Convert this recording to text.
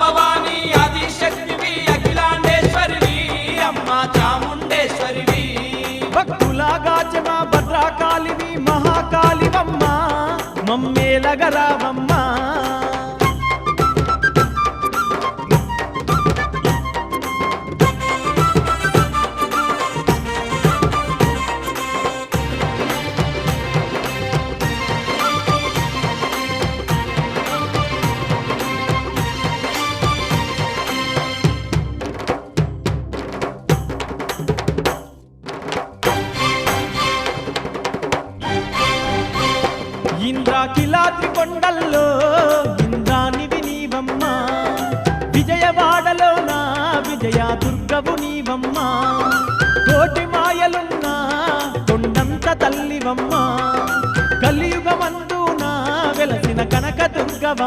భవానీ ఆదిశక్తివి అఖిలాండేశ్వరివి అమ్మ చాముండేశ్వరివి భక్తులాగాచమా భద్రకాళివి మహాకాళివమ్మ మమ్మేలగరావమ్మ ఇంద్రాకిలాద్రి కొండల్లో ఇంద్రానివి నీవమ్మ విజయవాడలోన విజయ దుర్గవు నీవమ్మ కోటి మాయలున్న కొండంత తల్లివమ్మ కలియుగమందున వెలసిన కనక దుర్గవమ్మ